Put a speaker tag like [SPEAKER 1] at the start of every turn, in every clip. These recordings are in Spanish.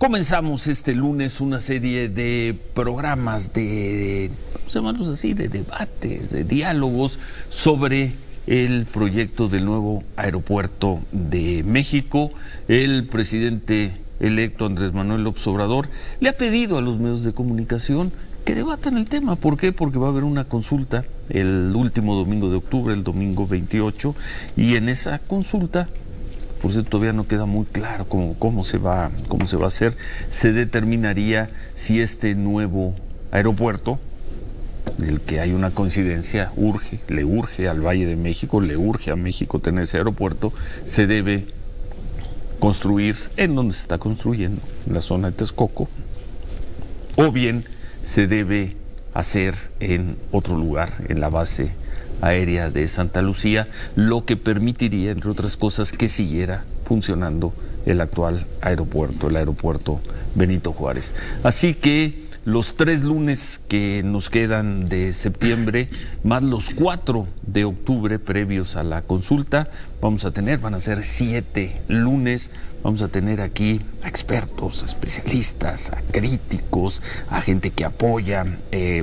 [SPEAKER 1] Comenzamos este lunes una serie de programas vamos a llamarlos así, de debates, de diálogos sobre el proyecto del nuevo aeropuerto de México. El presidente electo Andrés Manuel López Obrador le ha pedido a los medios de comunicación que debatan el tema. ¿Por qué? Porque va a haber una consulta el último domingo de octubre, el domingo 28, y en esa consulta, por cierto, todavía no queda muy claro cómo se va a hacer. Se determinaría si este nuevo aeropuerto, del que hay una coincidencia, le urge al Valle de México, le urge a México tener ese aeropuerto, se debe construir en donde se está construyendo, en la zona de Texcoco, o bien se debe hacer en otro lugar, en la base aérea de Santa Lucía, lo que permitiría, entre otras cosas, que siguiera funcionando el actual aeropuerto, el aeropuerto Benito Juárez. Así que los 3 lunes que nos quedan de septiembre, más los 4 de octubre previos a la consulta, van a ser 7 lunes. Vamos a tener aquí a expertos, a especialistas, a críticos, a gente que apoya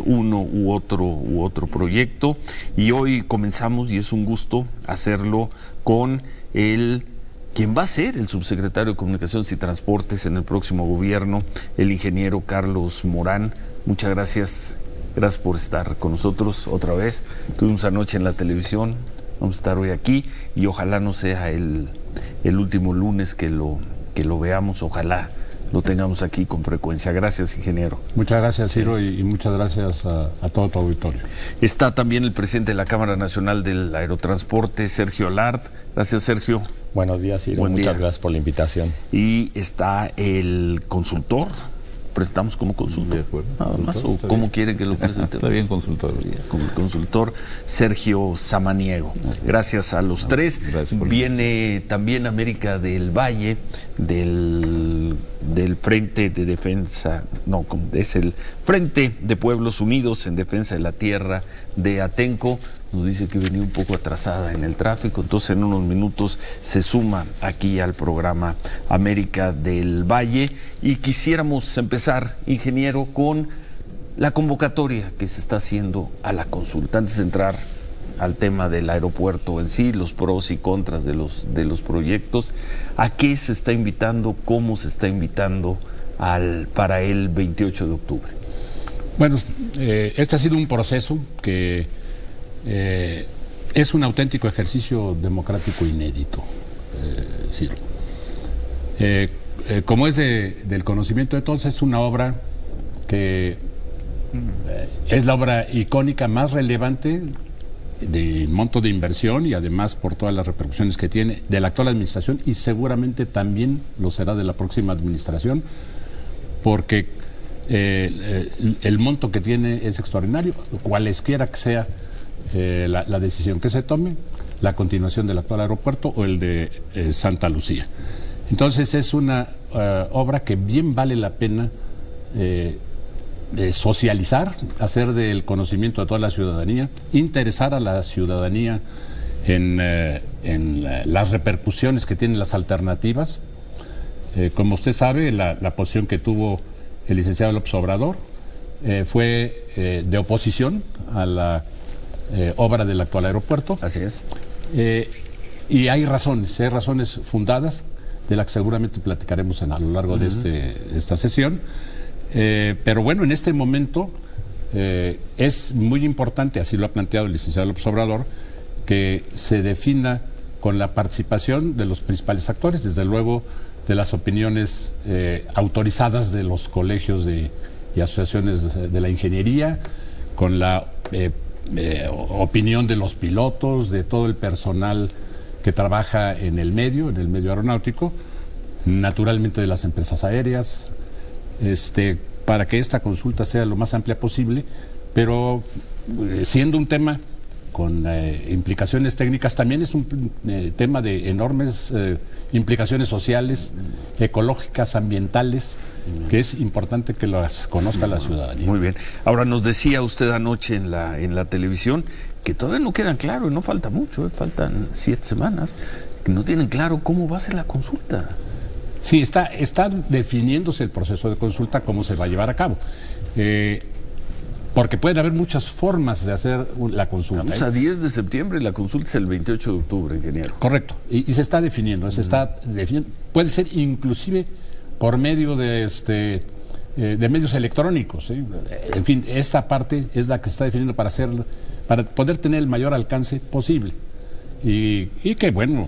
[SPEAKER 1] uno u otro proyecto. Y hoy comenzamos, y es un gusto hacerlo, con quien va a ser el subsecretario de Comunicaciones y Transportes en el próximo gobierno, el ingeniero Carlos Morán. Muchas gracias. Gracias por estar con nosotros otra vez. Tuvimos anoche en la televisión, vamos a estar hoy aquí, y ojalá no sea el último lunes que lo veamos. Ojalá lo tengamos aquí con frecuencia. Gracias, ingeniero.
[SPEAKER 2] Muchas gracias, Ciro, y muchas gracias a todo tu auditorio.
[SPEAKER 1] Está también el presidente de la Cámara Nacional del Aerotransporte, Sergio Alard. Gracias, Sergio.
[SPEAKER 3] Buenos días, Ciro. Muchas gracias por la invitación.
[SPEAKER 1] Y está el consultor. ¿Presentamos como consultor?
[SPEAKER 4] De acuerdo.
[SPEAKER 1] Nada más, ¿o cómo quieren que lo presente?
[SPEAKER 4] Está bien, consultor.
[SPEAKER 1] Como el consultor Sergio Samaniego. Gracias a los tres. Viene también América del Valle, del Frente de Defensa, es el Frente de Pueblos Unidos en Defensa de la Tierra de Atenco. Nos dice que venía un poco atrasada en el tráfico, entonces en unos minutos se suma aquí al programa América del Valle. Y quisiéramos empezar, ingeniero, con la convocatoria que se está haciendo a la consulta. Antes de entrar al tema del aeropuerto en sí, los pros y contras de los proyectos, ¿a qué se está invitando? ¿Cómo se está invitando para el 28 de octubre?
[SPEAKER 2] Bueno, este ha sido un proceso que es un auténtico ejercicio democrático inédito, Ciro. Como es del conocimiento de todos, es una obra que es la obra icónica más relevante de monto de inversión, y además por todas las repercusiones que tiene, de la actual administración, y seguramente también lo será de la próxima administración, porque el monto que tiene es extraordinario, cualesquiera que sea la decisión que se tome, la continuación del actual aeropuerto o el de Santa Lucía. Entonces es una obra que bien vale la pena socializar, hacer del conocimiento de toda la ciudadanía, interesar a la ciudadanía en las repercusiones que tienen las alternativas. Como usted sabe, la posición que tuvo el licenciado López Obrador fue de oposición a la obra del actual aeropuerto.
[SPEAKER 1] Así es.
[SPEAKER 2] Y hay razones fundadas, de las que seguramente platicaremos a lo largo de esta sesión. Pero bueno, en este momento es muy importante, así lo ha planteado el licenciado López Obrador, que se defina con la participación de los principales actores, desde luego de las opiniones autorizadas de los colegios y asociaciones de la ingeniería, con la opinión de los pilotos, de todo el personal que trabaja en el medio aeronáutico, naturalmente de las empresas aéreas, para que esta consulta sea lo más amplia posible, pero siendo un tema con implicaciones técnicas, también es un tema de enormes implicaciones sociales, ecológicas, ambientales, que es importante que las conozca la ciudadanía.
[SPEAKER 1] Muy bien. Ahora, nos decía usted anoche en la televisión que todavía no quedan claros, y no falta mucho, faltan 7 semanas, que no tienen claro cómo va a ser la consulta.
[SPEAKER 2] Sí, está definiéndose el proceso de consulta, cómo se va a llevar a cabo. Porque pueden haber muchas formas de hacer la consulta.
[SPEAKER 1] Estamos a 10 de septiembre y la consulta es el 28 de octubre, ingeniero.
[SPEAKER 2] Correcto, y se está definiendo, puede ser inclusive por medio de medios electrónicos, ¿sí? En fin, esta parte es la que se está definiendo para poder tener el mayor alcance posible. Y que bueno,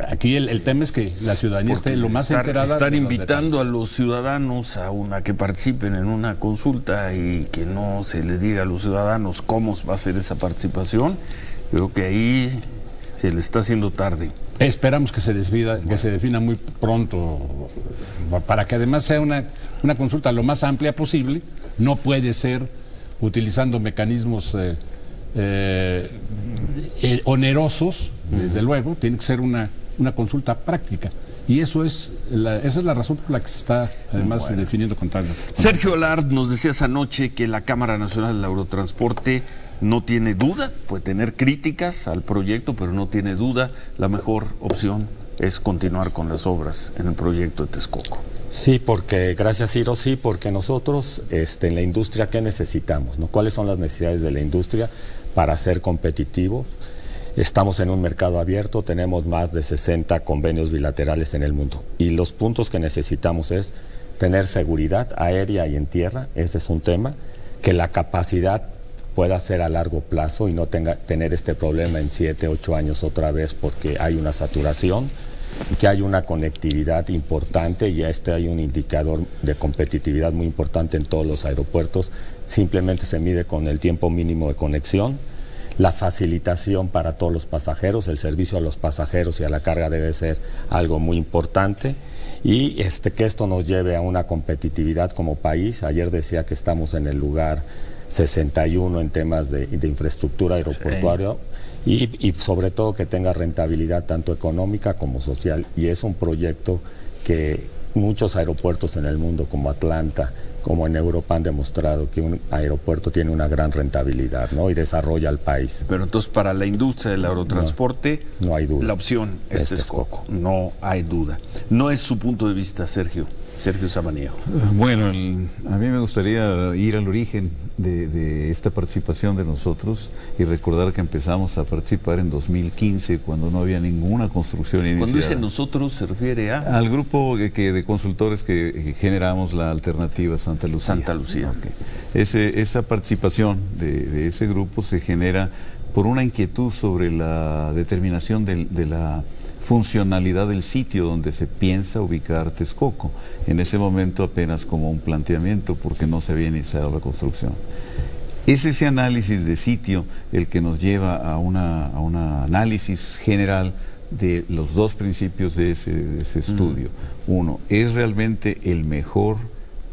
[SPEAKER 2] aquí el tema es que la ciudadanía esté lo más enterada.
[SPEAKER 1] Están invitando a los ciudadanos a que participen en una consulta y que no se le diga a los ciudadanos cómo va a ser esa participación. Creo que ahí se le está haciendo tarde.
[SPEAKER 2] Esperamos que se defina muy pronto, para que además sea una consulta lo más amplia posible. No puede ser utilizando mecanismos onerosos, desde luego. Tiene que ser una consulta práctica. Y esa es la razón por la que se está además definiendo contrario.
[SPEAKER 1] Sergio Olard, nos decías anoche que la Cámara Nacional del Aerotransporte no tiene duda, puede tener críticas al proyecto, pero no tiene duda, la mejor opción es continuar con las obras en el proyecto de Texcoco.
[SPEAKER 3] Sí, gracias Ciro, sí, porque nosotros en la industria, ¿qué necesitamos, no? ¿Cuáles son las necesidades de la industria para ser competitivos? Estamos en un mercado abierto, tenemos más de 60 convenios bilaterales en el mundo y los puntos que necesitamos es tener seguridad aérea y en tierra, ese es un tema, que la capacidad pueda ser a largo plazo y no tener este problema en 7, 8 años otra vez porque hay una saturación, que hay una conectividad importante y hay un indicador de competitividad muy importante en todos los aeropuertos, simplemente se mide con el tiempo mínimo de conexión, la facilitación para todos los pasajeros, el servicio a los pasajeros y a la carga debe ser algo muy importante y que esto nos lleve a una competitividad como país. Ayer decía que estamos en el lugar 61 en temas de infraestructura aeroportuaria y sobre todo que tenga rentabilidad tanto económica como social y es un proyecto que muchos aeropuertos en el mundo como Atlanta, como en Europa han demostrado que un aeropuerto tiene una gran rentabilidad, ¿no? Y desarrolla al país.
[SPEAKER 1] Pero entonces para la industria del aerotransporte
[SPEAKER 3] no hay duda.
[SPEAKER 1] La opción es Texcoco, no hay duda. No es su punto de vista, Sergio Samaniego.
[SPEAKER 4] Bueno, a mí me gustaría ir al origen de esta participación de nosotros y recordar que empezamos a participar en 2015 cuando no había ninguna construcción iniciada.
[SPEAKER 1] Cuando dice nosotros se refiere
[SPEAKER 4] al grupo de consultores que generamos la alternativa Santa Lucía.
[SPEAKER 1] Santa Lucía.
[SPEAKER 4] Okay. Esa participación de ese grupo se genera por una inquietud sobre la determinación de la funcionalidad del sitio donde se piensa ubicar Texcoco. En ese momento apenas como un planteamiento porque no se había iniciado la construcción. Es ese análisis de sitio el que nos lleva a un análisis general de los dos principios de ese estudio. Uno, ¿es realmente el mejor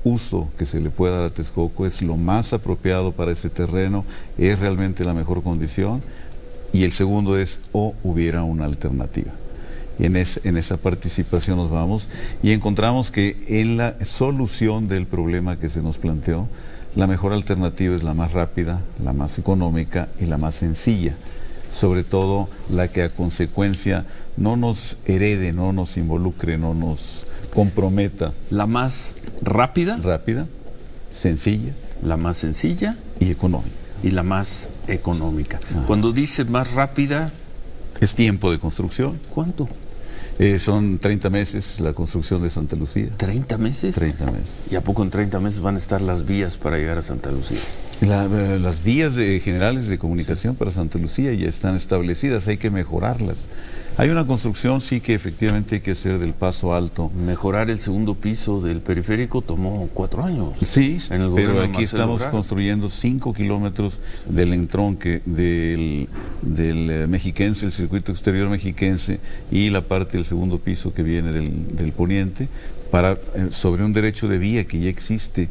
[SPEAKER 4] uso que se le pueda dar a Texcoco? ¿Es lo más apropiado para ese terreno? ¿Es realmente la mejor condición? Y el segundo es, ¿o hubiera una alternativa? En esa participación nos vamos y encontramos que en la solución del problema que se nos planteó, la mejor alternativa es la más rápida, la más económica y la más sencilla. Sobre todo la que a consecuencia no nos herede, no nos involucre, no nos comprometa.
[SPEAKER 1] La más rápida.
[SPEAKER 4] Rápida, sencilla.
[SPEAKER 1] La más sencilla.
[SPEAKER 4] Y económica.
[SPEAKER 1] Y la más económica. Cuando dice más rápida...
[SPEAKER 4] Es tiempo de construcción.
[SPEAKER 1] ¿Cuánto?
[SPEAKER 4] Son 30 meses la construcción de Santa Lucía.
[SPEAKER 1] ¿30 meses?
[SPEAKER 4] 30 meses.
[SPEAKER 1] ¿Y a poco en 30 meses van a estar las vías para llegar a Santa Lucía?
[SPEAKER 4] Las vías generales de comunicación para Santa Lucía ya están establecidas, hay que mejorarlas. Hay una construcción, sí, que efectivamente hay que hacer del paso alto.
[SPEAKER 1] Mejorar el segundo piso del periférico tomó 4 años.
[SPEAKER 4] Sí, pero aquí estamos construyendo 5 kilómetros del entronque del mexiquense, el circuito exterior mexiquense y la parte del segundo piso que viene del poniente, sobre un derecho de vía que ya existe,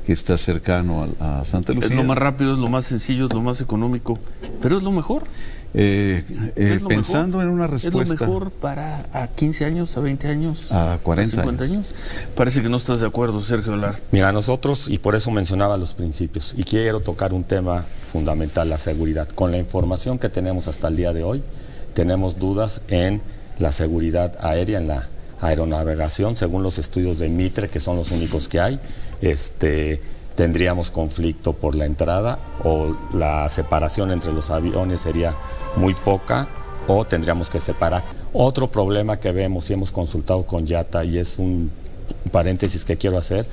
[SPEAKER 4] que está cercano a Santa Lucía.
[SPEAKER 1] Es lo más rápido, es lo más sencillo, es lo más económico, pero es lo mejor.
[SPEAKER 4] Pensando en una respuesta.
[SPEAKER 1] ¿Es lo mejor para a 15 años, a 20 años,
[SPEAKER 4] a 40
[SPEAKER 1] a 50 años? Parece que no estás de acuerdo, Sergio Olard.
[SPEAKER 3] Mira, nosotros, y por eso mencionaba los principios, y quiero tocar un tema fundamental, la seguridad. Con la información que tenemos hasta el día de hoy, tenemos dudas en la seguridad aérea, en la aeronavegación, según los estudios de Mitre, que son los únicos que hay, tendríamos conflicto por la entrada, o la separación entre los aviones sería muy poca, o tendríamos que separar. Otro problema que vemos y hemos consultado con IATA, y es un paréntesis que quiero hacer,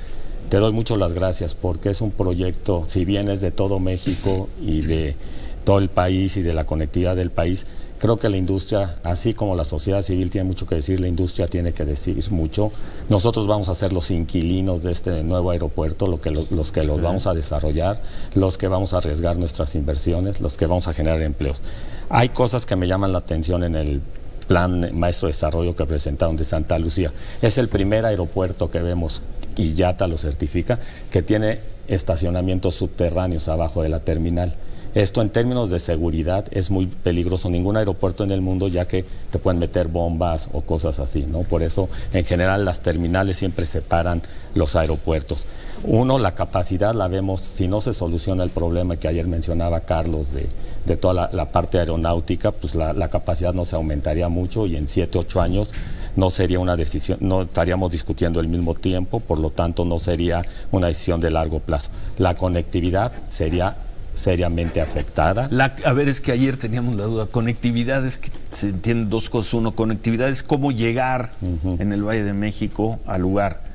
[SPEAKER 3] te doy mucho las gracias porque es un proyecto, si bien es de todo México y de todo el país y de la conectividad del país, creo que la industria, así como la sociedad civil tiene mucho que decir, la industria tiene que decir mucho. Nosotros vamos a ser los inquilinos de este nuevo aeropuerto, los que los vamos a desarrollar, los que vamos a arriesgar nuestras inversiones, los que vamos a generar empleos. Hay cosas que me llaman la atención en el Plan Maestro de Desarrollo que presentaron de Santa Lucía. Es el primer aeropuerto que vemos, y IATA lo certifica, que tiene estacionamientos subterráneos abajo de la terminal. Esto en términos de seguridad es muy peligroso. Ningún aeropuerto en el mundo, ya que te pueden meter bombas o cosas así, ¿no? Por eso, en general, las terminales siempre separan los aeropuertos. Uno, la capacidad la vemos, si no se soluciona el problema que ayer mencionaba Carlos de toda la parte aeronáutica, pues la capacidad no se aumentaría mucho, y en 7, 8 años no sería una decisión, no estaríamos discutiendo al mismo tiempo, por lo tanto no sería una decisión de largo plazo. La conectividad sería seriamente afectada.
[SPEAKER 1] A ver, es que ayer teníamos la duda. Conectividad es que se entienden dos cosas. Uno, conectividad es cómo llegar en el Valle de México al lugar.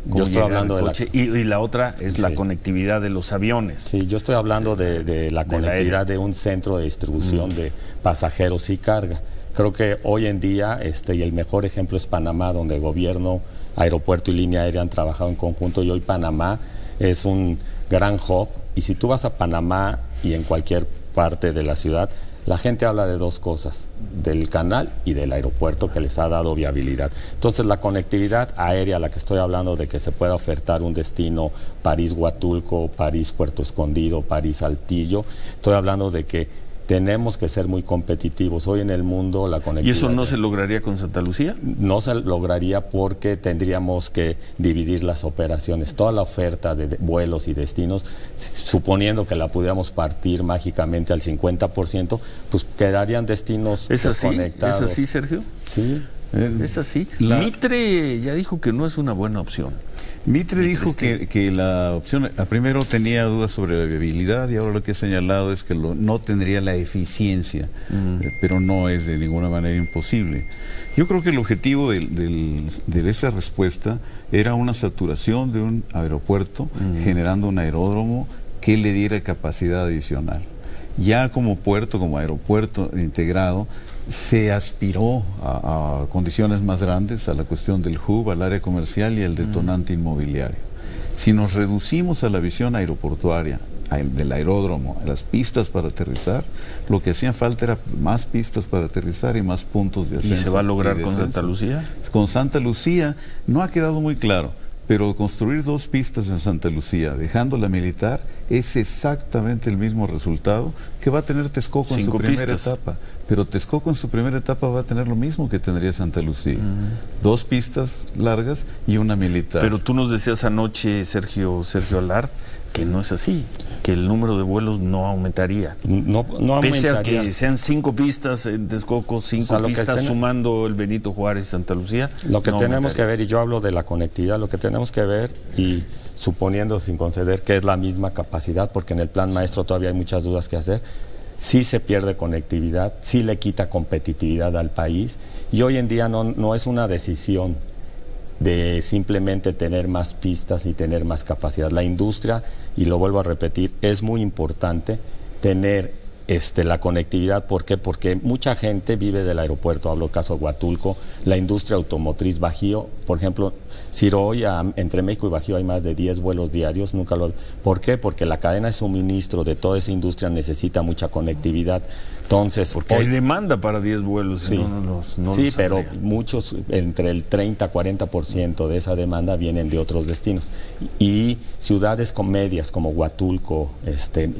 [SPEAKER 3] Yo estoy hablando de
[SPEAKER 1] coche, y la otra es la conectividad de los aviones.
[SPEAKER 3] Sí, yo estoy hablando de la conectividad de un centro de distribución de pasajeros y carga. Creo que hoy en día, y el mejor ejemplo es Panamá, donde el gobierno, aeropuerto y línea aérea han trabajado en conjunto, y hoy Panamá es un gran hub, y si tú vas a Panamá y en cualquier parte de la ciudad, la gente habla de dos cosas, del canal y del aeropuerto, que les ha dado viabilidad. Entonces, la conectividad aérea, la que estoy hablando, de que se pueda ofertar un destino París-Huatulco, París-Puerto Escondido, París-Saltillo, estoy hablando de que tenemos que ser muy competitivos. Hoy en el mundo la conectividad...
[SPEAKER 1] ¿Y eso no se lograría con Santa Lucía?
[SPEAKER 3] No se lograría porque tendríamos que dividir las operaciones. Toda la oferta de vuelos y destinos, suponiendo que la pudiéramos partir mágicamente al 50%, pues quedarían destinos desconectados.
[SPEAKER 1] ¿Es así, Sergio?
[SPEAKER 3] Sí.
[SPEAKER 1] Es así. Mitre ya dijo que no es una buena opción.
[SPEAKER 4] Mitre dijo que la opción, primero tenía dudas sobre la viabilidad, y ahora lo que ha señalado es que no tendría la eficiencia, pero no es de ninguna manera imposible. Yo creo que el objetivo de esa respuesta era una saturación de un aeropuerto, generando un aeródromo que le diera capacidad adicional. Ya como puerto, como aeropuerto integrado, se aspiró a condiciones más grandes, a la cuestión del hub, al área comercial y al detonante inmobiliario. Si nos reducimos a la visión aeroportuaria, del aeródromo, a las pistas para aterrizar, lo que hacían falta era más pistas para aterrizar y más puntos de ascenso.
[SPEAKER 1] ¿Y se va a lograr con Santa Lucía?
[SPEAKER 4] Con Santa Lucía no ha quedado muy claro, pero construir 2 pistas en Santa Lucía, dejándola militar, es exactamente el mismo resultado que va a tener Texcoco en su primera etapa. Pero Texcoco en su primera etapa va a tener lo mismo que tendría Santa Lucía. 2 pistas largas y una militar.
[SPEAKER 1] Pero tú nos decías anoche, Sergio Alard, que no es así, que el número de vuelos no aumentaría.
[SPEAKER 3] No aumentaría.
[SPEAKER 1] Pese a que sean 5 pistas en Texcoco, 5 pistas sumando el Benito Juárez y Santa Lucía.
[SPEAKER 3] Lo que tenemos que ver, y yo hablo de la conectividad, lo que tenemos que ver, y suponiendo sin conceder que es la misma capacidad, porque en el plan maestro todavía hay muchas dudas que hacer, sí se pierde conectividad, sí le quita competitividad al país, y hoy en día no es una decisión de simplemente tener más pistas y tener más capacidad. La industria, y lo vuelvo a repetir, es muy importante tener la conectividad. ¿Por qué? Porque mucha gente vive del aeropuerto. Hablo caso de Huatulco, la industria automotriz, Bajío, por ejemplo, si hoy entre México y Bajío hay más de 10 vuelos diarios, ¿por qué? Porque la cadena de suministro de toda esa industria necesita mucha conectividad. Entonces,
[SPEAKER 1] porque hay demanda para 10 vuelos.
[SPEAKER 3] Sí, pero muchos, entre el 30-40% de esa demanda vienen de otros destinos. Y ciudades con medias como Huatulco,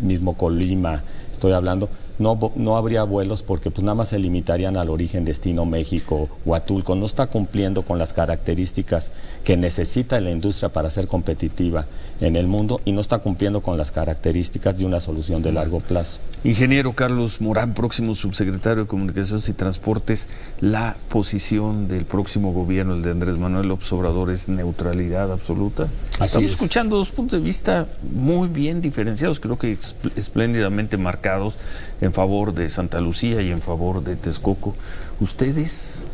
[SPEAKER 3] mismo Colima, estoy hablando, no habría vuelos porque pues nada más se limitarían al origen, destino México, Huatulco. No está cumpliendo con las características que necesita la industria para ser competitiva en el mundo y no está cumpliendo con las características de una solución de largo plazo.
[SPEAKER 1] Ingeniero Carlos Morán, próximo subsecretario de Comunicaciones y Transportes, la posición del próximo gobierno, el de Andrés Manuel López Obrador, es neutralidad absoluta. Estamos escuchando dos puntos de vista muy bien diferenciados, creo que espléndidamente marcados, en favor de Santa Lucía y en favor de Texcoco. ¿Ustedes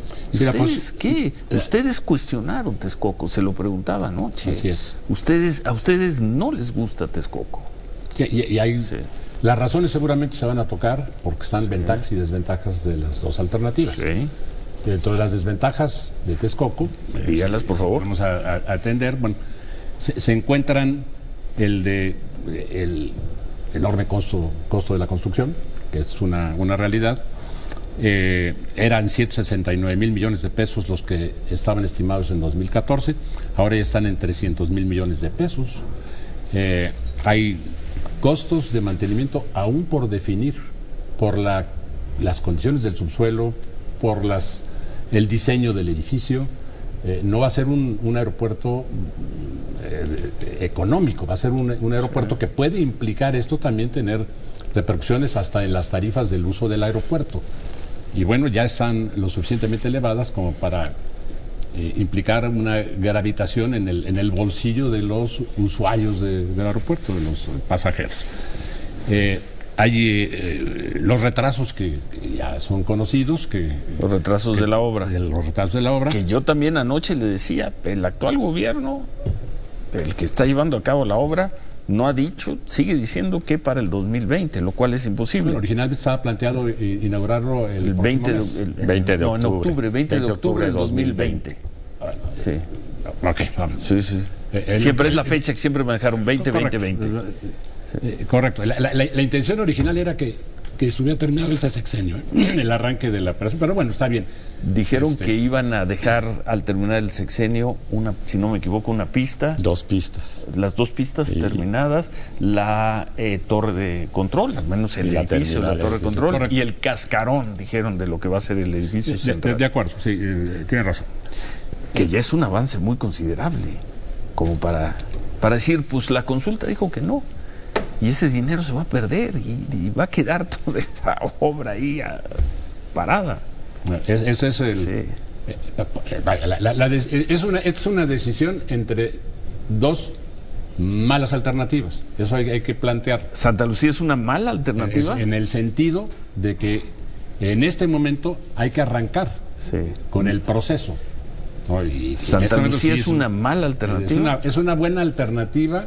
[SPEAKER 1] qué? Ustedes cuestionaron Texcoco, se lo preguntaba anoche.
[SPEAKER 2] Así es.
[SPEAKER 1] A ustedes no les gusta Texcoco.
[SPEAKER 2] Y hay, las razones seguramente se van a tocar porque están ventajas y desventajas de las dos alternativas.
[SPEAKER 1] Sí.
[SPEAKER 2] Dentro de las desventajas de Texcoco,
[SPEAKER 1] dígalas por favor.
[SPEAKER 2] Vamos a atender. Bueno, se encuentran el enorme costo de la construcción, que es una realidad. Eran 169,000 millones de pesos los que estaban estimados en 2014, ahora ya están en 300,000 millones de pesos. Hay costos de mantenimiento aún por definir, por las condiciones del subsuelo, por el diseño del edificio. No va a ser un aeropuerto económico, va a ser un aeropuerto que puede implicar esto también tener repercusiones hasta en las tarifas del uso del aeropuerto. Y bueno, ya están lo suficientemente elevadas como para implicar una gravitación en el bolsillo de los usuarios del aeropuerto, de los pasajeros. Hay los retrasos que ya son conocidos.
[SPEAKER 1] Los retrasos de la obra.
[SPEAKER 2] Los retrasos de la obra.
[SPEAKER 1] Que yo también anoche le decía, el actual gobierno, el que está llevando a cabo la obra, no ha dicho, sigue diciendo que para el 2020, lo cual es imposible.
[SPEAKER 2] Bueno, originalmente estaba planteado inaugurarlo el
[SPEAKER 1] 20 de octubre. 20 de octubre de 2020. Sí.
[SPEAKER 2] Ok, vamos.
[SPEAKER 1] Sí. Siempre es la fecha que siempre manejaron, 2020.
[SPEAKER 2] Correcto. La intención original era que estuviera terminado este sexenio, el arranque de la operación, pero bueno, está bien.
[SPEAKER 1] Dijeron que iban a dejar al terminar el sexenio si no me equivoco, una pista.
[SPEAKER 3] 2 pistas.
[SPEAKER 1] Las 2 pistas terminadas, la torre de control, al menos el edificio, la torre de control, correcto, y el cascarón, dijeron, de lo que va a ser el edificio central.
[SPEAKER 2] De acuerdo, sí, tiene razón.
[SPEAKER 1] Que ya es un avance muy considerable, como para decir, pues la consulta dijo que no. Y ese dinero se va a perder y va a quedar toda esa obra ahí parada.
[SPEAKER 2] Eso es es una decisión entre dos malas alternativas. Eso hay que plantear.
[SPEAKER 1] ¿Santa Lucía es una mala alternativa?
[SPEAKER 2] En el sentido de que en este momento hay que arrancar con el proceso.
[SPEAKER 1] ¿Santa Lucía es una mala alternativa?
[SPEAKER 2] Es una buena alternativa,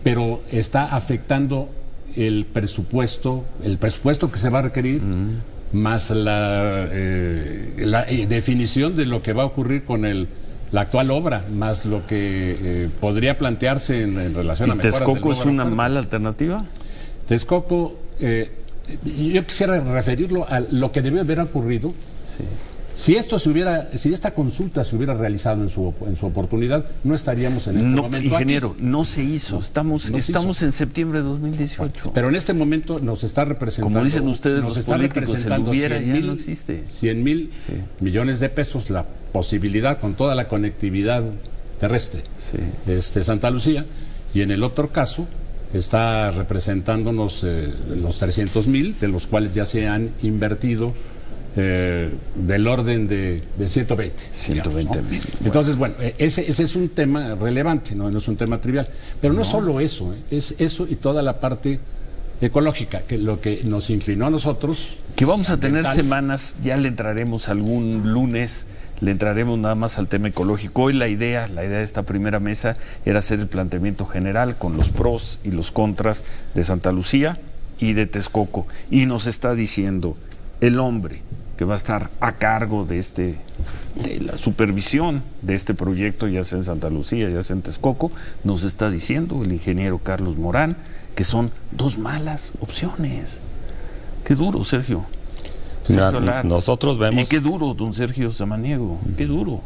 [SPEAKER 2] pero está afectando el presupuesto que se va a requerir, más la definición de lo que va a ocurrir con la actual obra, más lo que podría plantearse en relación a mejoras.
[SPEAKER 1] ¿Texcoco es una mala alternativa?
[SPEAKER 2] Texcoco, yo quisiera referirlo a lo que debió haber ocurrido. Sí. Si esta consulta se hubiera realizado en su oportunidad, no estaríamos en este momento.
[SPEAKER 1] Ingeniero,
[SPEAKER 2] aquí.
[SPEAKER 1] No se hizo. Estamos en septiembre de 2018.
[SPEAKER 2] Pero en este momento nos está representando.
[SPEAKER 1] Como dicen ustedes, los políticos, se lo hubiera, ya no existe.
[SPEAKER 2] 100,000 millones de pesos, la posibilidad con toda la conectividad terrestre. Santa Lucía. Y en el otro caso está representándonos los 300,000, de los cuales ya se han invertido del orden de 120.
[SPEAKER 1] 120,000.
[SPEAKER 2] Entonces, bueno, ese es un tema relevante, no es un tema trivial. Pero no solo eso, es eso y toda la parte ecológica, que lo que nos inclinó a nosotros.
[SPEAKER 1] Que vamos a tener semanas, ya le entraremos algún lunes, le entraremos nada más al tema ecológico. Hoy la idea de esta primera mesa era hacer el planteamiento general con los pros y los contras de Santa Lucía y de Texcoco. Y nos está diciendo el hombre que va a estar a cargo de la supervisión de este proyecto, ya sea en Santa Lucía, ya sea en Texcoco, nos está diciendo el ingeniero Carlos Morán que son 2 malas opciones. Qué duro, Sergio.
[SPEAKER 3] Nosotros vemos...
[SPEAKER 1] Y qué duro, don Sergio Samaniego, qué duro.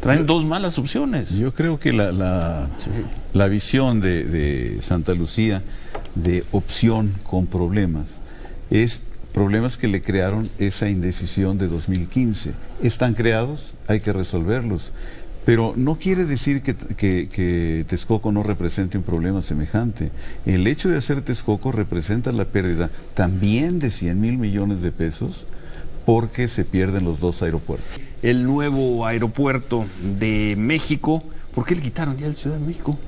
[SPEAKER 1] Traen 2 malas opciones.
[SPEAKER 4] Yo creo que la visión de Santa Lucía de opción con problemas es problemas que le crearon esa indecisión de 2015. Están creados, hay que resolverlos. Pero no quiere decir que Texcoco no represente un problema semejante. El hecho de hacer Texcoco representa la pérdida también de 100,000 millones de pesos porque se pierden los dos aeropuertos.
[SPEAKER 1] El nuevo aeropuerto de México, ¿por qué le quitaron ya el Ciudad de México?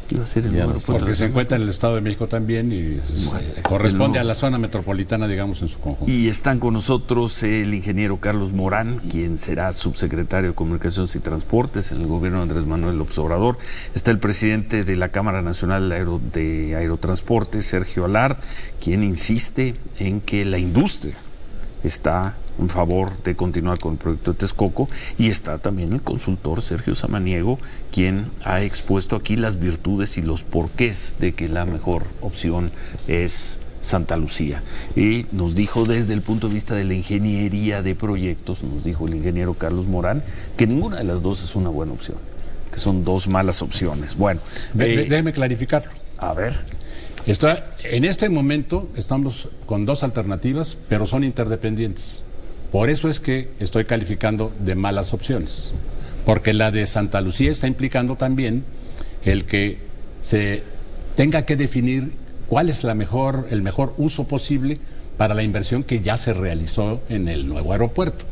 [SPEAKER 1] Iba a ser el nuevo aeropuerto.
[SPEAKER 2] Porque se encuentra en el Estado de México también y corresponde a la zona metropolitana, digamos, en su conjunto.
[SPEAKER 1] Y están con nosotros el ingeniero Carlos Morán, quien será subsecretario de Comunicaciones y Transportes en el gobierno de Andrés Manuel López Obrador. Está el presidente de la Cámara Nacional de Aerotransporte, Sergio Alard, quien insiste en que la industria está en favor de continuar con el proyecto de Texcoco, y está también el consultor Sergio Samaniego, quien ha expuesto aquí las virtudes y los porqués de que la mejor opción es Santa Lucía. Y nos dijo desde el punto de vista de la ingeniería de proyectos, nos dijo el ingeniero Carlos Morán, que ninguna de las dos es una buena opción, que son dos malas opciones. Bueno,
[SPEAKER 2] déjeme clarificarlo.
[SPEAKER 1] A ver.
[SPEAKER 2] En este momento estamos con dos alternativas, pero son interdependientes. Por eso es que estoy calificando de malas opciones, porque la de Santa Lucía está implicando también el que se tenga que definir cuál es el mejor uso posible para la inversión que ya se realizó en el nuevo aeropuerto.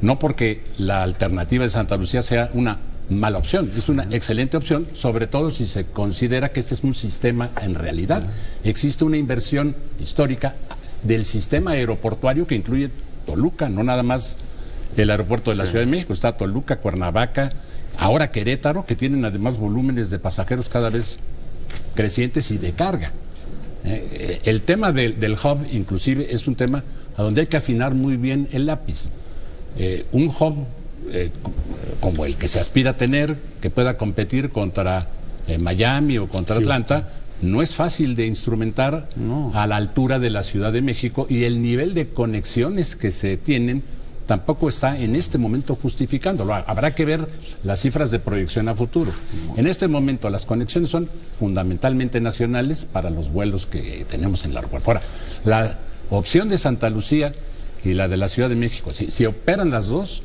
[SPEAKER 2] No porque la alternativa de Santa Lucía sea una mala opción, es una excelente opción, sobre todo si se considera que este es un sistema en realidad. Existe una inversión histórica del sistema aeroportuario que incluye Toluca, no nada más el aeropuerto de la Ciudad de México, está Toluca, Cuernavaca, ahora Querétaro, que tienen además volúmenes de pasajeros cada vez crecientes y de carga. El tema del hub inclusive es un tema a donde hay que afinar muy bien el lápiz. Un hub como el que se aspira a tener, que pueda competir contra Miami o contra Atlanta, no es fácil de instrumentar a la altura de la Ciudad de México, y el nivel de conexiones que se tienen tampoco está en este momento justificándolo. Habrá que ver las cifras de proyección a futuro. En este momento las conexiones son fundamentalmente nacionales para los vuelos que tenemos en el aeropuerto. Ahora, la opción de Santa Lucía y la de la Ciudad de México, si operan las dos,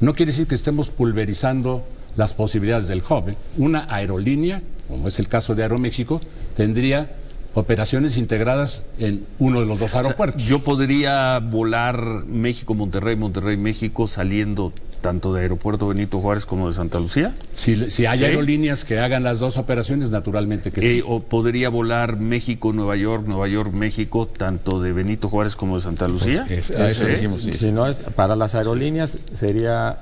[SPEAKER 2] no quiere decir que estemos pulverizando las posibilidades del hub. Una aerolínea, como es el caso de Aeroméxico, tendría operaciones integradas en uno de los dos aeropuertos.
[SPEAKER 1] O sea, yo podría volar México-Monterrey, Monterrey-México, saliendo tanto de Aeropuerto Benito Juárez como de Santa Lucía.
[SPEAKER 2] Si hay aerolíneas que hagan las dos operaciones, naturalmente que sí.
[SPEAKER 1] ¿O podría volar México-Nueva York, Nueva York-México, tanto de Benito Juárez como de Santa Lucía?
[SPEAKER 3] Pues eso dijimos, sí. Si no es, para las aerolíneas sería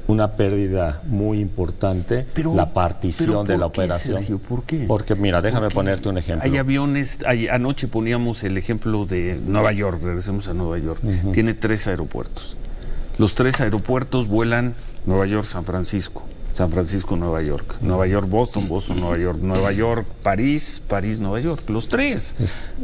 [SPEAKER 3] una pérdida muy importante, la partición de la operación.
[SPEAKER 1] Sergio, ¿por qué?
[SPEAKER 3] Porque mira, déjame ponerte un ejemplo.
[SPEAKER 1] Hay aviones, anoche poníamos el ejemplo de Nueva York, regresemos a Nueva York. Tiene 3 aeropuertos. Los 3 aeropuertos vuelan Nueva York, San Francisco, Nueva York, Nueva York, Boston, Nueva York, Nueva York, París, Nueva York. Los 3.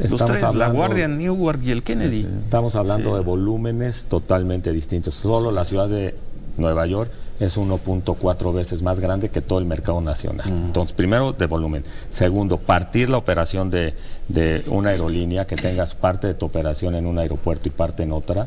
[SPEAKER 1] Los 3, la Guardia, Newark y el Kennedy.
[SPEAKER 3] Estamos hablando de volúmenes totalmente distintos. Solo la ciudad de Nueva York es 1.4 veces más grande que todo el mercado nacional. Entonces, primero, de volumen. Segundo, partir la operación de una aerolínea, que tengas parte de tu operación en un aeropuerto y parte en otra,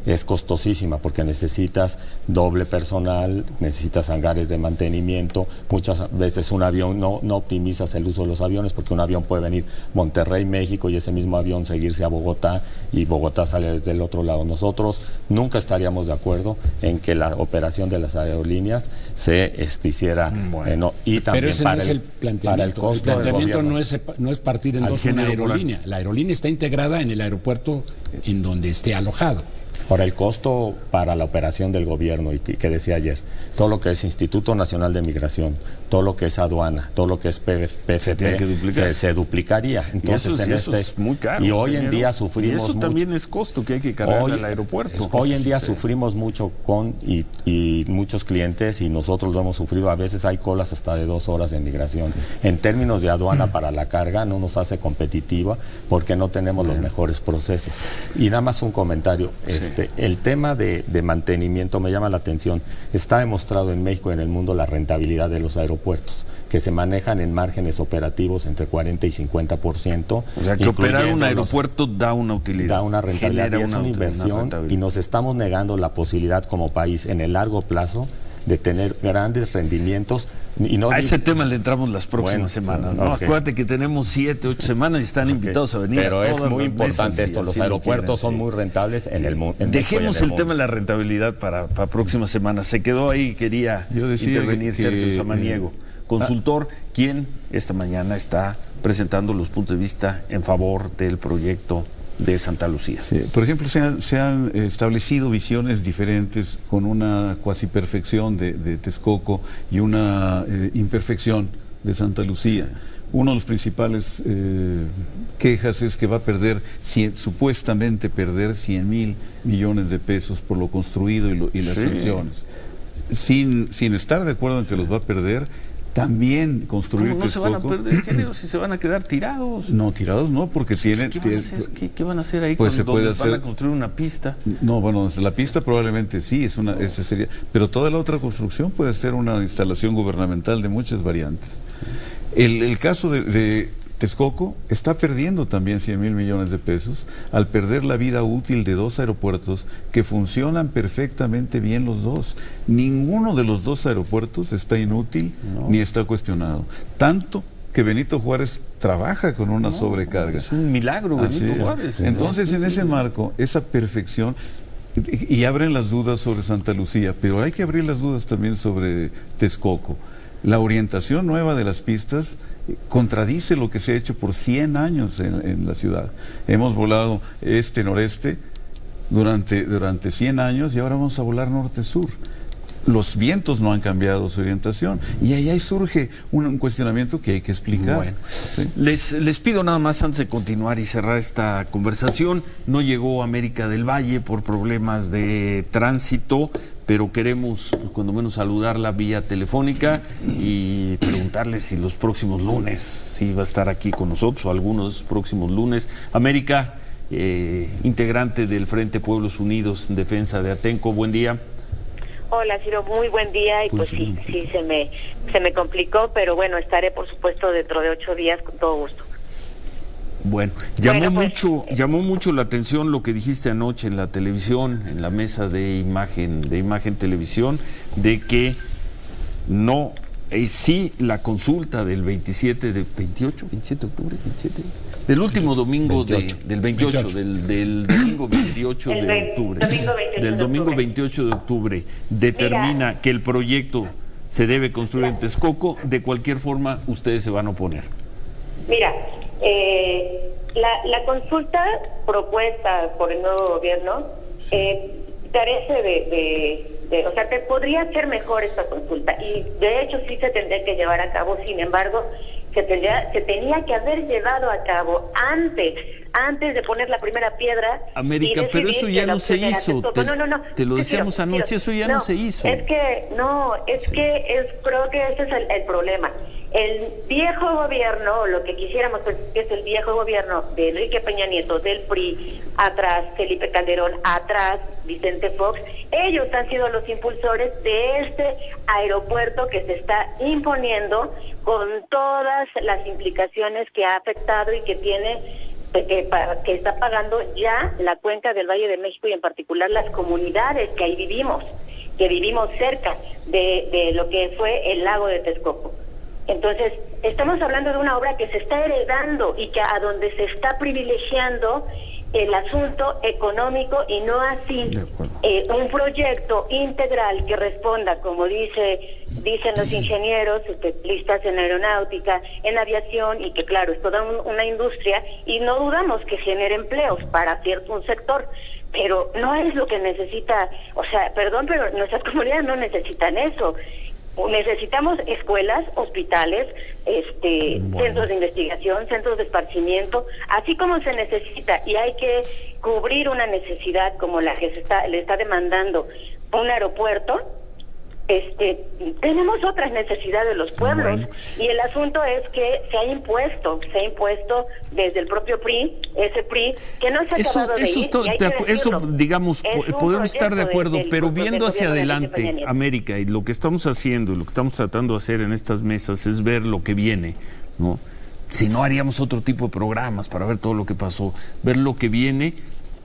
[SPEAKER 3] es costosísima porque necesitas doble personal, necesitas hangares de mantenimiento. Muchas veces un avión no optimizas el uso de los aviones, porque un avión puede venir Monterrey, México, y ese mismo avión seguirse a Bogotá, y Bogotá sale desde el otro lado. Nosotros nunca estaríamos de acuerdo en que la operación de las aerolíneas se hiciera. Y también
[SPEAKER 2] pero ese
[SPEAKER 3] para,
[SPEAKER 2] no es el planteamiento.
[SPEAKER 3] El costo
[SPEAKER 2] el planteamiento no es partir en dos una aerolínea. La aerolínea está integrada en el aeropuerto en donde esté alojado.
[SPEAKER 3] Ahora, el costo para la operación del gobierno, y que decía ayer, todo lo que es Instituto Nacional de Migración, todo lo que es aduana, todo lo que es PFP, se duplicaría. Entonces,
[SPEAKER 1] eso es muy caro.
[SPEAKER 3] Y hoy en día sufrimos.
[SPEAKER 1] Y eso también es costo que hay que cargar al aeropuerto.
[SPEAKER 3] Hoy en día sufrimos mucho y muchos clientes, y nosotros lo hemos sufrido. A veces hay colas hasta de 2 horas en migración. En términos de aduana para la carga, no nos hace competitiva porque no tenemos los mejores procesos. Y nada más un comentario. El tema de mantenimiento me llama la atención. Está demostrado en México y en el mundo la rentabilidad de los aeropuertos, que se manejan en márgenes operativos entre 40 y 50%.
[SPEAKER 1] O sea, que operar un aeropuerto da una utilidad.
[SPEAKER 3] Da una rentabilidad, y es una inversión, y nos estamos negando la posibilidad como país en el largo plazo de tener grandes rendimientos. Y no
[SPEAKER 1] a ese tema le entramos las próximas semanas, ¿no?
[SPEAKER 3] Okay.
[SPEAKER 1] Acuérdate que tenemos 7, 8 semanas y están invitados a venir.
[SPEAKER 3] Pero
[SPEAKER 1] a
[SPEAKER 3] es muy importante esto, los aeropuertos son muy rentables en el mundo.
[SPEAKER 1] Dejemos el tema de la rentabilidad para próximas semanas. Se quedó ahí, quería intervenir Sergio Samaniego, consultor, quien esta mañana está presentando los puntos de vista en favor del proyecto de Santa Lucía.
[SPEAKER 4] Sí, por ejemplo, se han establecido visiones diferentes con una cuasi perfección de Texcoco y una imperfección de Santa Lucía. Uno de los principales quejas es que va a perder, supuestamente perder 100,000 millones de pesos por lo construido y las sanciones. Sin estar de acuerdo en que los va a perder, también construir
[SPEAKER 1] ¿Cómo no se van a perder, ingeniero, si se van a quedar tirados?
[SPEAKER 4] No, tirados no, porque tienen...
[SPEAKER 1] ¿Qué van a hacer ahí
[SPEAKER 4] pues
[SPEAKER 1] cuando van a construir una pista?
[SPEAKER 4] No, bueno, la pista probablemente sí, esa sería, pero toda la otra construcción puede ser una instalación gubernamental de muchas variantes. El caso de Texcoco está perdiendo también 100,000 millones de pesos al perder la vida útil de 2 aeropuertos que funcionan perfectamente bien los dos. Ninguno de los 2 aeropuertos está inútil ni está cuestionado. Tanto que Benito Juárez trabaja con una sobrecarga.
[SPEAKER 1] Es un milagro, Benito Juárez.
[SPEAKER 4] Entonces, en ese marco, esa perfección... Y abren las dudas sobre Santa Lucía, pero hay que abrir las dudas también sobre Texcoco. La orientación nueva de las pistas contradice lo que se ha hecho por 100 años en la ciudad. Hemos volado este-noreste durante 100 años y ahora vamos a volar norte-sur. Los vientos no han cambiado su orientación y ahí surge un cuestionamiento que hay que explicar.
[SPEAKER 1] Bueno, ¿sí? Les pido nada más antes de continuar y cerrar esta conversación. No llegó América del Valle por problemas de tránsito, pero queremos cuando menos saludarla vía telefónica y preguntarle si los próximos lunes si va a estar aquí con nosotros o algunos próximos lunes. América, integrante del Frente Pueblos Unidos en Defensa de Atenco, buen día.
[SPEAKER 5] Hola, Ciro, muy buen día y pues sí, se me complicó, pero bueno, estaré por supuesto dentro de 8 días con todo gusto.
[SPEAKER 1] Bueno, llamó mucho la atención lo que dijiste anoche en la televisión, en la mesa de imagen televisión, de que no, sí la consulta del 27 de octubre, del último domingo
[SPEAKER 2] 28.
[SPEAKER 1] del 28, del domingo 28 de octubre, del domingo 28 de octubre, determina que el proyecto se debe construir en Texcoco. De cualquier forma, ustedes se van a oponer.
[SPEAKER 5] Mira, la consulta propuesta por el nuevo gobierno carece o sea, que podría ser mejor esta consulta y de hecho sí se tendría que llevar a cabo. Sin embargo, se tenía que haber llevado a cabo antes de poner la primera piedra.
[SPEAKER 1] América, pero eso ya no se hizo. Te lo decíamos anoche, eso ya no se hizo.
[SPEAKER 5] Creo que ese es el problema. El viejo gobierno, lo que quisiéramos pues, que es el viejo gobierno de Enrique Peña Nieto, del PRI, atrás Felipe Calderón, atrás Vicente Fox, ellos han sido los impulsores de este aeropuerto que se está imponiendo con todas las implicaciones que ha afectado y que tiene, que está pagando ya la cuenca del Valle de México y en particular las comunidades que ahí vivimos, cerca de lo que fue el lago de Texcoco. Entonces, estamos hablando de una obra que se está heredando y que a donde se está privilegiando el asunto económico y no así un proyecto integral que responda, como dicen los ingenieros, especialistas en aeronáutica, en aviación, y que claro, es toda una industria y no dudamos que genere empleos para cierto sector, pero no es lo que necesita, o sea, perdón, pero nuestras comunidades no necesitan eso. Necesitamos escuelas, hospitales, centros de investigación, centros de esparcimiento, así como se necesita, y hay que cubrir una necesidad como la que le está demandando un aeropuerto. tenemos otras necesidades los pueblos, y el asunto es que se ha impuesto desde el propio PRI, ese PRI que no se ha acabado de ir.
[SPEAKER 1] Eso, digamos, podemos estar de acuerdo, pero viendo hacia adelante, América, y lo que estamos haciendo, lo que estamos tratando de hacer en estas mesas es ver lo que viene, ¿no? Si no, haríamos otro tipo de programas para ver todo lo que pasó. Ver lo que viene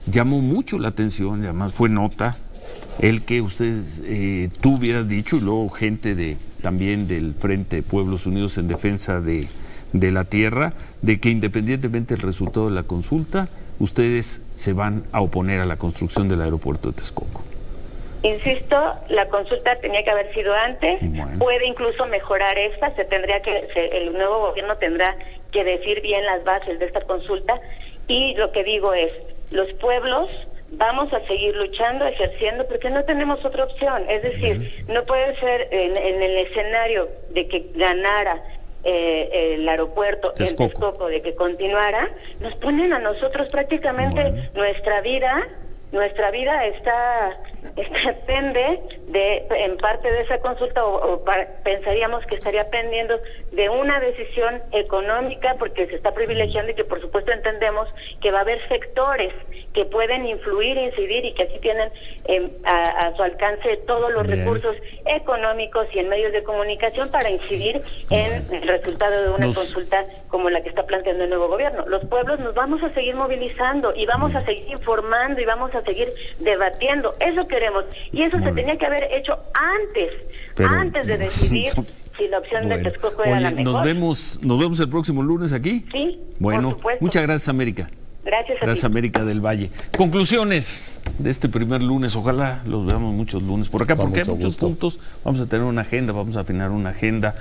[SPEAKER 1] llamó mucho la atención, y además fue nota el que ustedes, tú hubieras dicho, y luego gente también del Frente de Pueblos Unidos en Defensa de la Tierra, de que independientemente del resultado de la consulta, ustedes se van a oponer a la construcción del aeropuerto de Texcoco.
[SPEAKER 5] Insisto, la consulta tenía que haber sido antes, puede incluso mejorar esta, el nuevo gobierno tendrá que decir bien las bases de esta consulta, y lo que digo es, los pueblos vamos a seguir luchando, ejerciendo, porque no tenemos otra opción. Es decir, no puede ser en el escenario de que ganara el aeropuerto en Texcoco, de que continuara, nos ponen a nosotros prácticamente nuestra vida depende en parte de esa consulta, pensaríamos que estaría pendiendo de una decisión económica, porque se está privilegiando, y que por supuesto entendemos que va a haber sectores que pueden influir, incidir, y que así tienen a su alcance todos los recursos económicos y en medios de comunicación para incidir en el resultado de una consulta como la que está planteando el nuevo gobierno. Los pueblos nos vamos a seguir movilizando y vamos a seguir informando y vamos a seguir debatiendo. Eso queremos, y eso se tenía que haber hecho antes de decidir si la opción de Texcoco era la mejor.
[SPEAKER 1] Nos vemos el próximo lunes aquí.
[SPEAKER 5] Sí,
[SPEAKER 1] bueno,
[SPEAKER 5] por supuesto.
[SPEAKER 1] Muchas gracias, América.
[SPEAKER 5] Gracias,
[SPEAKER 1] América del Valle. Conclusiones de este primer lunes. Ojalá los veamos muchos lunes por acá, porque hay muchos puntos. Vamos a tener una agenda, vamos a afinar una agenda.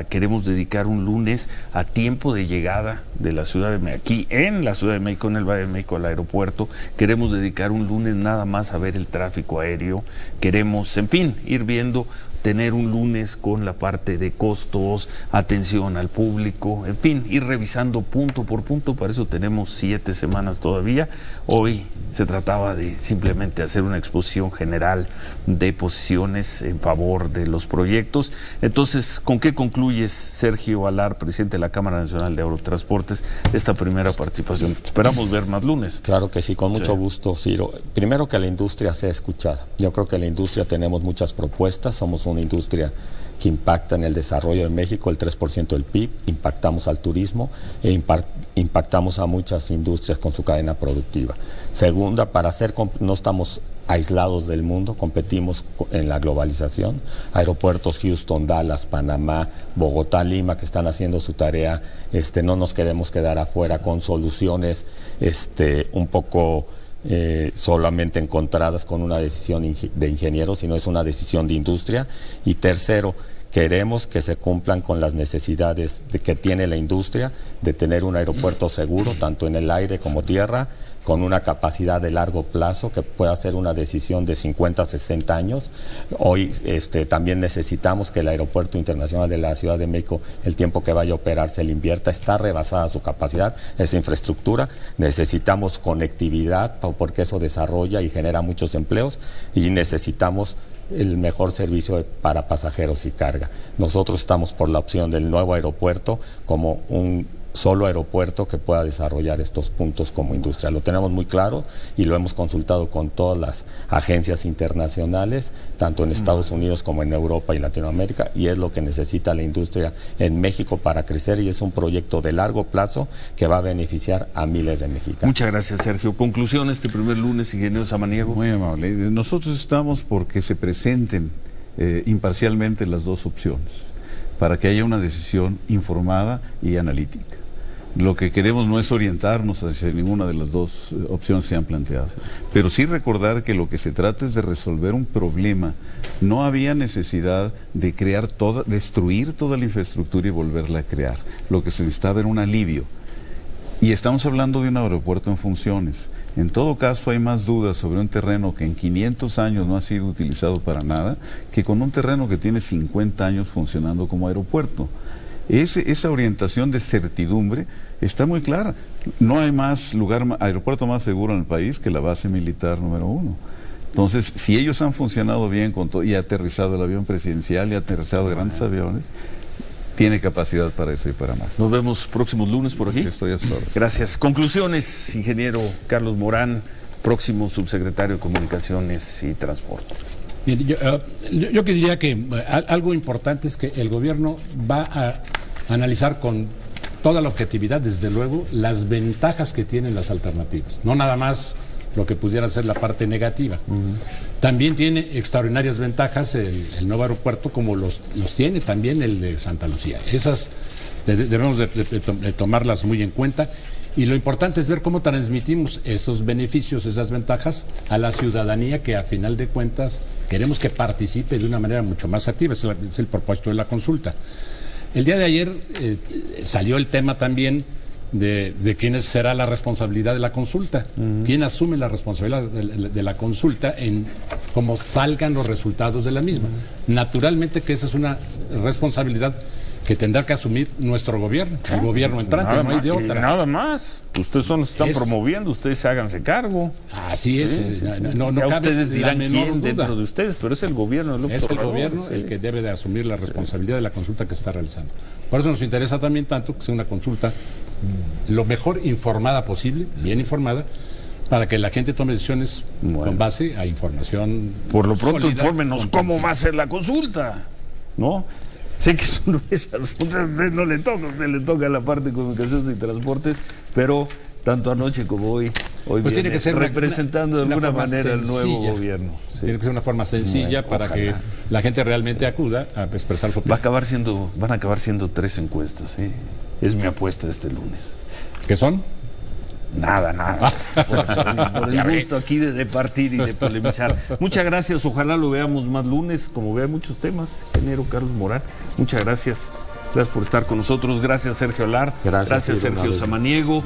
[SPEAKER 1] Queremos dedicar un lunes a tiempo de llegada de la Ciudad de México, aquí en la Ciudad de México, en el Valle de México, al aeropuerto. Queremos dedicar un lunes nada más a ver el tráfico aéreo. Queremos, en fin, ir viendo, tener un lunes con la parte de costos, atención al público, en fin, ir revisando punto por punto. Para eso tenemos 7 semanas todavía. Hoy se trataba de simplemente hacer una exposición general de posiciones en favor de los proyectos. Entonces, ¿con qué concluyes, Sergio Alar, presidente de la Cámara Nacional de Aerotransportes, esta primera participación? Esperamos ver más lunes.
[SPEAKER 3] Claro que sí, con mucho gusto, Ciro. Primero, que la industria sea escuchada. Yo creo que la industria tenemos muchas propuestas, somos una industria que impacta en el desarrollo de México, el 3% del PIB, impactamos al turismo e impactamos a muchas industrias con su cadena productiva. Segunda, no estamos aislados del mundo, competimos en la globalización. Aeropuertos Houston, Dallas, Panamá, Bogotá, Lima, que están haciendo su tarea, no nos queremos quedar afuera con soluciones un poco solamente encontradas con una decisión de ingenieros, sino es una decisión de industria. Y tercero, queremos que se cumplan con las necesidades que tiene la industria de tener un aeropuerto seguro, tanto en el aire como tierra, con una capacidad de largo plazo que pueda ser una decisión de 50 a 60 años. Hoy también necesitamos que el Aeropuerto Internacional de la Ciudad de México, el tiempo que vaya a operar, se le invierta. Está rebasada su capacidad, esa infraestructura. Necesitamos conectividad porque eso desarrolla y genera muchos empleos, y necesitamos el mejor servicio para pasajeros y carga. Nosotros estamos por la opción del nuevo aeropuerto como un solo aeropuerto que pueda desarrollar estos puntos como industria. Lo tenemos muy claro y lo hemos consultado con todas las agencias internacionales, tanto en Estados Unidos como en Europa y Latinoamérica, y es lo que necesita la industria en México para crecer, y es un proyecto de largo plazo que va a beneficiar a miles de mexicanos.
[SPEAKER 1] Muchas gracias, Sergio. Conclusión este primer lunes, ingeniero Samaniego.
[SPEAKER 4] Muy amable. Nosotros estamos porque se presenten imparcialmente las dos opciones, para que haya una decisión informada y analítica. Lo que queremos no es orientarnos hacia ninguna de las dos opciones que se han planteado, pero sí recordar que lo que se trata es de resolver un problema. No había necesidad de destruir toda la infraestructura y volverla a crear. Lo que se necesitaba era un alivio. Y estamos hablando de un aeropuerto en funciones. En todo caso, hay más dudas sobre un terreno que en 500 años no ha sido utilizado para nada, que con un terreno que tiene 50 años funcionando como aeropuerto. Esa orientación de certidumbre está muy clara. No hay aeropuerto más seguro en el país que la base militar número 1. Entonces, si ellos han funcionado bien con todo, y ha aterrizado el avión presidencial, y ha aterrizado grandes aviones, tiene capacidad para eso y para más.
[SPEAKER 1] Nos vemos próximos lunes por aquí.
[SPEAKER 4] Estoy a su orden.
[SPEAKER 1] Gracias. Conclusiones, ingeniero Carlos Morán, próximo subsecretario de Comunicaciones y Transportes.
[SPEAKER 2] Bien, yo que diría que algo importante es que el gobierno va a analizar con toda la objetividad, desde luego, las ventajas que tienen las alternativas, no nada más lo que pudiera ser la parte negativa. También tiene extraordinarias ventajas el nuevo aeropuerto, como los tiene también el de Santa Lucía. Esas debemos de tomarlas muy en cuenta, y lo importante es ver cómo transmitimos esos beneficios, esas ventajas a la ciudadanía, que a final de cuentas queremos que participe de una manera mucho más activa. Es el propósito de la consulta. El día de ayer salió el tema también de quién será la responsabilidad de la consulta, quién asume la responsabilidad de la consulta en cómo salgan los resultados de la misma. Naturalmente que esa es una responsabilidad que tendrá que asumir nuestro gobierno, el gobierno entrante, no hay de otra.
[SPEAKER 1] Nada más. Ustedes son los que están promoviendo, ustedes háganse cargo.
[SPEAKER 2] Así es.
[SPEAKER 1] Sí.
[SPEAKER 2] No
[SPEAKER 1] ya
[SPEAKER 2] cabe
[SPEAKER 1] ustedes dirán
[SPEAKER 2] la menor
[SPEAKER 1] quién
[SPEAKER 2] duda.
[SPEAKER 1] dentro de ustedes, pero es el gobierno.
[SPEAKER 2] Es el gobierno el que debe de asumir la responsabilidad de la consulta que se está realizando. Por eso nos interesa también tanto que sea una consulta lo mejor informada posible, bien informada, para que la gente tome decisiones con base a información.
[SPEAKER 1] Por lo pronto,
[SPEAKER 2] sólida,
[SPEAKER 1] infórmenos cómo va a ser la consulta, ¿no? Sé que eso no es asunto, a usted no le toca, a usted le toca la parte de comunicaciones y transportes, pero tanto anoche como hoy
[SPEAKER 2] pues
[SPEAKER 1] viene
[SPEAKER 2] tiene que ser
[SPEAKER 1] representando de alguna manera el nuevo
[SPEAKER 2] sencilla.
[SPEAKER 1] Gobierno. Sí.
[SPEAKER 2] Tiene que ser una forma sencilla para que la gente realmente acuda a expresar su opinión.
[SPEAKER 1] Van a acabar siendo 3 encuestas, ¿sí? Es mi apuesta este lunes.
[SPEAKER 2] ¿Qué son?
[SPEAKER 1] Nada. Por el gusto aquí de departir y de polemizar. Muchas gracias, ojalá lo veamos más lunes, como vea muchos temas, ingeniero Carlos Morán. Muchas gracias. Gracias por estar con nosotros. Gracias, Sergio Alar. Gracias Sergio Samaniego.